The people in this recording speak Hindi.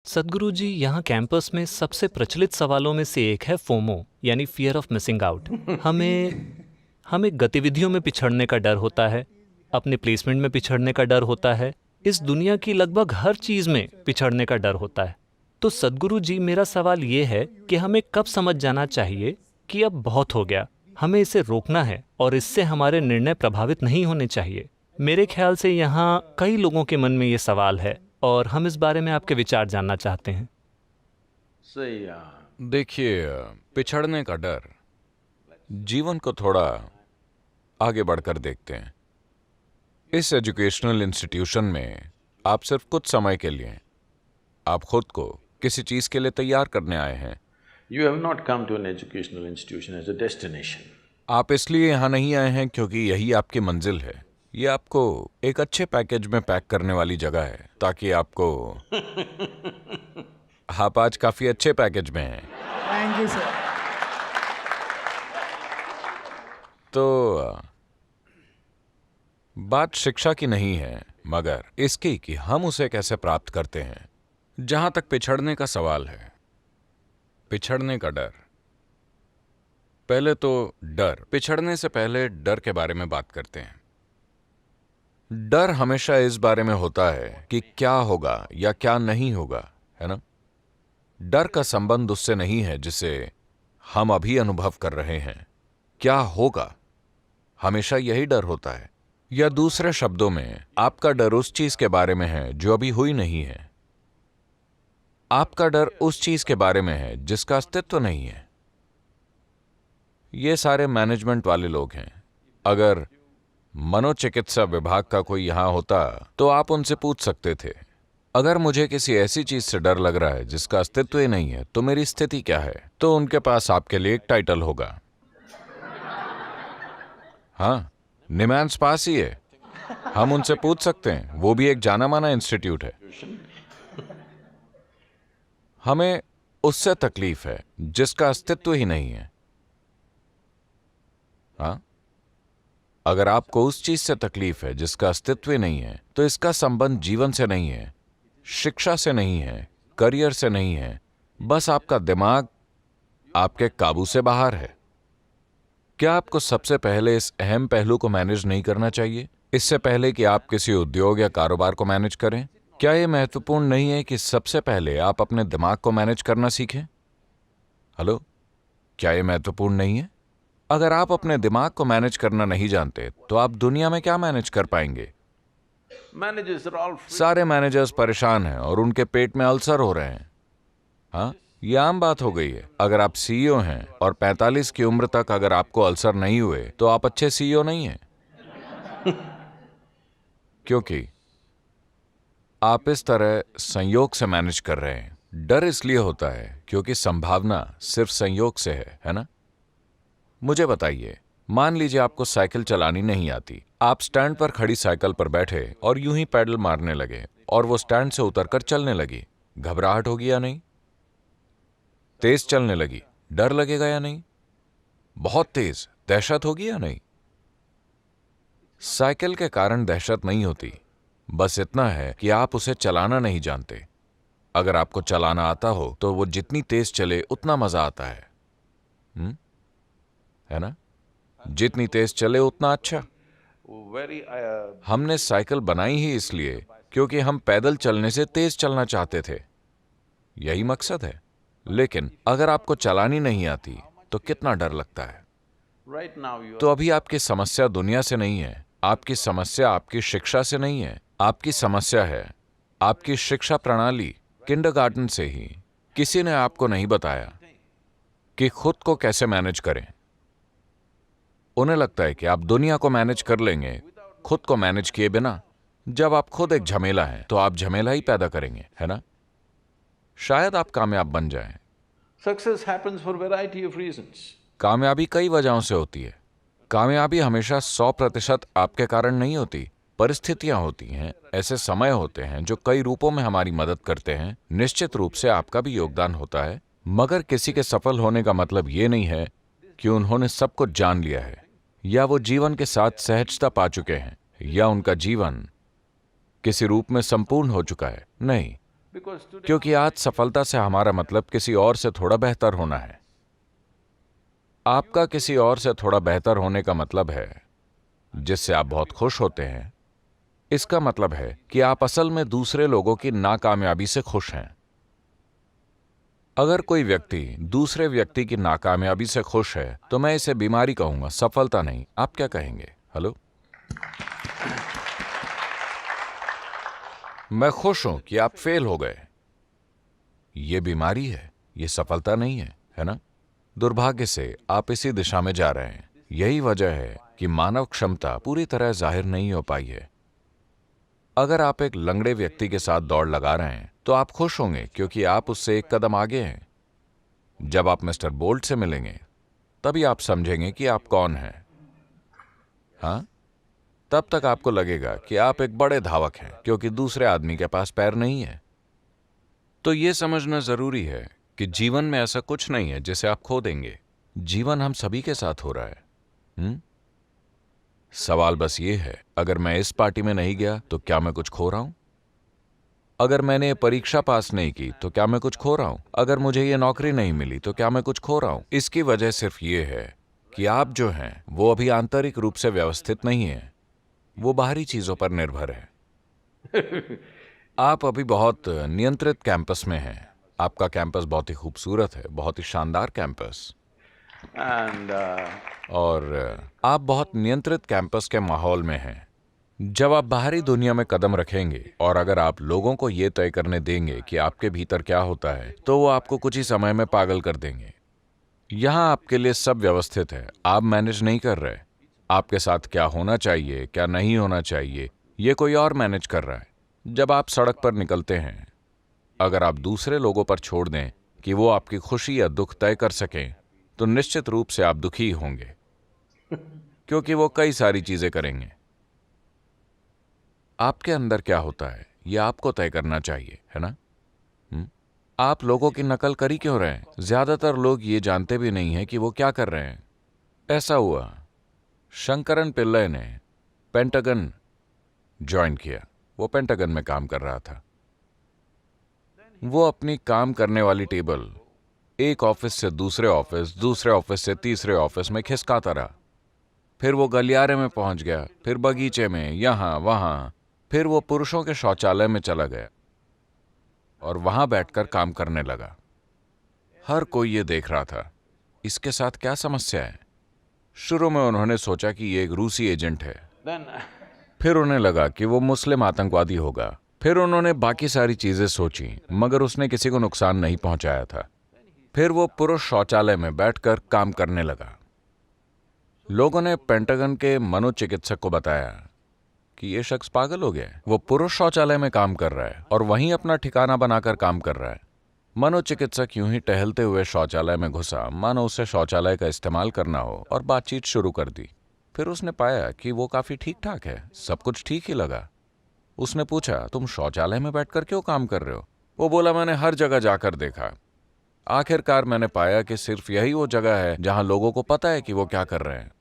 सद्गुरु जी, यहाँ कैंपस में सबसे प्रचलित सवालों में से एक है फोमो, यानी फियर ऑफ मिसिंग आउट। हमें हमें गतिविधियों में पिछड़ने का डर होता है, अपने प्लेसमेंट में पिछड़ने का डर होता है, इस दुनिया की लगभग हर चीज में पिछड़ने का डर होता है। तो सद्गुरु जी, मेरा सवाल ये है कि हमें कब समझ जाना चाहिए कि अब बहुत हो गया, हमें इसे रोकना है और इससे हमारे निर्णय प्रभावित नहीं होने चाहिए। मेरे ख्याल से यहाँ कई लोगों के मन में ये सवाल है और हम इस बारे में आपके विचार जानना चाहते हैं। सही देखिए, पिछड़ने का डर, जीवन को थोड़ा आगे बढ़कर देखते हैं। इस एजुकेशनल इंस्टीट्यूशन में आप सिर्फ कुछ समय के लिए, आप खुद को किसी चीज के लिए तैयार करने आए हैं। You have not come to an educational institution as a destination. आप इसलिए यहाँ नहीं आए हैं क्योंकि यही आपकी मंजिल है। ये आपको एक अच्छे पैकेज में पैक करने वाली जगह है ताकि आपको आप आज काफी अच्छे पैकेज में हैं। Thank you sir. तो बात शिक्षा की नहीं है, मगर इसकी कि हम उसे कैसे प्राप्त करते हैं। जहां तक पिछड़ने का सवाल है, पिछड़ने का डर, पहले तो डर, पिछड़ने से पहले डर के बारे में बात करते हैं। डर हमेशा इस बारे में होता है कि क्या होगा या क्या नहीं होगा, है ना। डर का संबंध उससे नहीं है जिसे हम अभी अनुभव कर रहे हैं। क्या होगा, हमेशा यही डर होता है। या दूसरे शब्दों में, आपका डर उस चीज के बारे में है जो अभी हुई नहीं है। आपका डर उस चीज के बारे में है जिसका अस्तित्व नहीं है। ये सारे मैनेजमेंट वाले लोग हैं। अगर मनोचिकित्सा विभाग का कोई यहां होता तो आप उनसे पूछ सकते थे, अगर मुझे किसी ऐसी चीज से डर लग रहा है जिसका अस्तित्व ही नहीं है तो मेरी स्थिति क्या है। तो उनके पास आपके लिए एक टाइटल होगा। हाँ, निमांस पास ही है, हम उनसे पूछ सकते हैं, वो भी एक जाना माना इंस्टीट्यूट है। हमें उससे तकलीफ है जिसका अस्तित्व ही नहीं है। हाँ, अगर आपको उस चीज से तकलीफ है जिसका अस्तित्व ही नहीं है तो इसका संबंध जीवन से नहीं है, शिक्षा से नहीं है, करियर से नहीं है, बस आपका दिमाग आपके काबू से बाहर है। क्या आपको सबसे पहले इस अहम पहलू को मैनेज नहीं करना चाहिए, इससे पहले कि आप किसी उद्योग या कारोबार को मैनेज करें? क्या यह महत्वपूर्ण नहीं है कि सबसे पहले आप अपने दिमाग को मैनेज करना सीखें? हेलो, क्या यह महत्वपूर्ण नहीं है? अगर आप अपने दिमाग को मैनेज करना नहीं जानते तो आप दुनिया में क्या मैनेज कर पाएंगे? Managers are all free. सारे मैनेजर्स परेशान हैं और उनके पेट में अल्सर हो रहे हैं। हाँ, ये आम बात हो गई है। अगर आप सीईओ हैं और 45 की उम्र तक अगर आपको अल्सर नहीं हुए तो आप अच्छे सीईओ नहीं हैं। क्योंकि आप इस तरह संयोग से मैनेज कर रहे हैं। डर इसलिए होता है क्योंकि संभावना सिर्फ संयोग से है ना। मुझे बताइए, मान लीजिए आपको साइकिल चलानी नहीं आती। आप स्टैंड पर खड़ी साइकिल पर बैठे और यूं ही पैडल मारने लगे और वो स्टैंड से उतरकर चलने लगी। घबराहट होगी या नहीं? तेज चलने लगी, डर लगेगा या नहीं? बहुत तेज, दहशत होगी या नहीं? साइकिल के कारण दहशत नहीं होती, बस इतना है कि आप उसे चलाना नहीं जानते। अगर आपको चलाना आता हो तो वो जितनी तेज चले उतना मजा आता है, है ना। जितनी तेज चले उतना अच्छा। Very, हमने साइकिल बनाई ही इसलिए क्योंकि हम पैदल चलने से तेज चलना चाहते थे, यही मकसद है। लेकिन अगर आपको चलानी नहीं आती तो कितना डर लगता है। right now you तो अभी आपकी समस्या दुनिया से नहीं है, आपकी समस्या आपकी शिक्षा से नहीं है, आपकी समस्या है आपकी शिक्षा प्रणाली। किंडरगार्टन से ही किसी ने आपको नहीं बताया कि खुद को कैसे मैनेज करें। उन्हें लगता है कि आप दुनिया को मैनेज कर लेंगे खुद को मैनेज किए बिना। जब आप खुद एक झमेला हैं तो आप झमेला ही पैदा करेंगे, है ना। शायद आप कामयाब बन जाएं। Success happens for variety of reasons. कामयाबी कई वजहों से होती है। कामयाबी हमेशा 100% आपके कारण नहीं होती। परिस्थितियां होती हैं, ऐसे समय होते हैं जो कई रूपों में हमारी मदद करते हैं। निश्चित रूप से आपका भी योगदान होता है, मगर किसी के सफल होने का मतलब ये नहीं है कि उन्होंने सब कुछ जान लिया है या वो जीवन के साथ सहजता पा चुके हैं या उनका जीवन किसी रूप में संपूर्ण हो चुका है। नहीं, Because today क्योंकि आज सफलता से हमारा मतलब किसी और से थोड़ा बेहतर होना है। आपका किसी और से थोड़ा बेहतर होने का मतलब है जिससे आप बहुत खुश होते हैं। इसका मतलब है कि आप असल में दूसरे लोगों की नाकामयाबी से खुश हैं। अगर कोई व्यक्ति दूसरे व्यक्ति की नाकामयाबी से खुश है तो मैं इसे बीमारी कहूंगा, सफलता नहीं। आप क्या कहेंगे? हेलो, मैं खुश हूं कि आप फेल हो गए। यह बीमारी है, यह सफलता नहीं है, है ना? दुर्भाग्य से आप इसी दिशा में जा रहे हैं। यही वजह है कि मानव क्षमता पूरी तरह जाहिर नहीं हो पाई है। अगर आप एक लंगड़े व्यक्ति के साथ दौड़ लगा रहे हैं तो आप खुश होंगे क्योंकि आप उससे एक कदम आगे हैं। जब आप मिस्टर बोल्ट से मिलेंगे तभी आप समझेंगे कि आप कौन हैं। हाँ, तब तक आपको लगेगा कि आप एक बड़े धावक हैं क्योंकि दूसरे आदमी के पास पैर नहीं है। तो यह समझना जरूरी है कि जीवन में ऐसा कुछ नहीं है जिसे आप खो देंगे। जीवन हम सभी के साथ हो रहा है। सवाल बस ये है, अगर मैं इस पार्टी में नहीं गया तो क्या मैं कुछ खो रहा हूं? अगर मैंने ये परीक्षा पास नहीं की तो क्या मैं कुछ खो रहा हूं? अगर मुझे ये नौकरी नहीं मिली तो क्या मैं कुछ खो रहा हूं? इसकी वजह सिर्फ ये है कि आप जो हैं वो अभी आंतरिक रूप से व्यवस्थित नहीं है, वो बाहरी चीजों पर निर्भर है। आप अभी बहुत नियंत्रित कैंपस में हैं। आपका कैंपस बहुत ही खूबसूरत है, बहुत ही शानदार कैंपस। and और आप बहुत नियंत्रित कैंपस के माहौल में हैं। जब आप बाहरी दुनिया में कदम रखेंगे और अगर आप लोगों को यह तय करने देंगे कि आपके भीतर क्या होता है तो वो आपको कुछ ही समय में पागल कर देंगे। यहां आपके लिए सब व्यवस्थित है, आप मैनेज नहीं कर रहे। आपके साथ क्या होना चाहिए, क्या नहीं होना चाहिए, ये कोई और मैनेज कर रहा है। जब आप सड़क पर निकलते हैं, अगर आप दूसरे लोगों पर छोड़ दें कि वो आपकी खुशी या दुख तय कर सकें तो निश्चित रूप से आप दुखी होंगे क्योंकि वो कई सारी चीजें करेंगे। आपके अंदर क्या होता है यह आपको तय करना चाहिए, है ना? आप लोगों की नकल कर ही क्यों रहे हैं? ज्यादातर लोग ये जानते भी नहीं हैं कि वो क्या कर रहे हैं। ऐसा हुआ, शंकरन पिल्लई ने पेंटागन ज्वाइन किया। वो पेंटागन में काम कर रहा था। वो अपनी काम करने वाली टेबल एक ऑफिस से दूसरे ऑफिस, दूसरे ऑफिस से तीसरे ऑफिस में खिसकाता रहा। फिर वो गलियारे में पहुंच गया, फिर बगीचे में, यहां वहां, फिर वो पुरुषों के शौचालय में चला गया और वहां बैठकर काम करने लगा। हर कोई ये देख रहा था, इसके साथ क्या समस्या है? शुरू में उन्होंने सोचा कि ये एक रूसी एजेंट है, then फिर उन्हें लगा कि वो मुस्लिम आतंकवादी होगा, फिर उन्होंने बाकी सारी चीजें सोची मगर उसने किसी को नुकसान नहीं पहुंचाया था। फिर वो पुरुष शौचालय में बैठकर काम करने लगा। लोगों ने पेंटागन के मनोचिकित्सक को बताया कि ये शख्स पागल हो गया है। वो पुरुष शौचालय में काम कर रहा है और वहीं अपना ठिकाना बनाकर काम कर रहा है। मनोचिकित्सक यूं ही टहलते हुए शौचालय में घुसा मानो उसे शौचालय का इस्तेमाल करना हो और बातचीत शुरू कर दी। फिर उसने पाया कि वो काफी ठीक ठाक है, सब कुछ ठीक ही लगा। उसने पूछा, तुम शौचालय में बैठकर क्यों काम कर रहे हो? वो बोला, मैंने हर जगह जाकर देखा, आखिरकार मैंने पाया कि सिर्फ यही वो जगह है जहां लोगों को पता है कि वो क्या कर रहे हैं।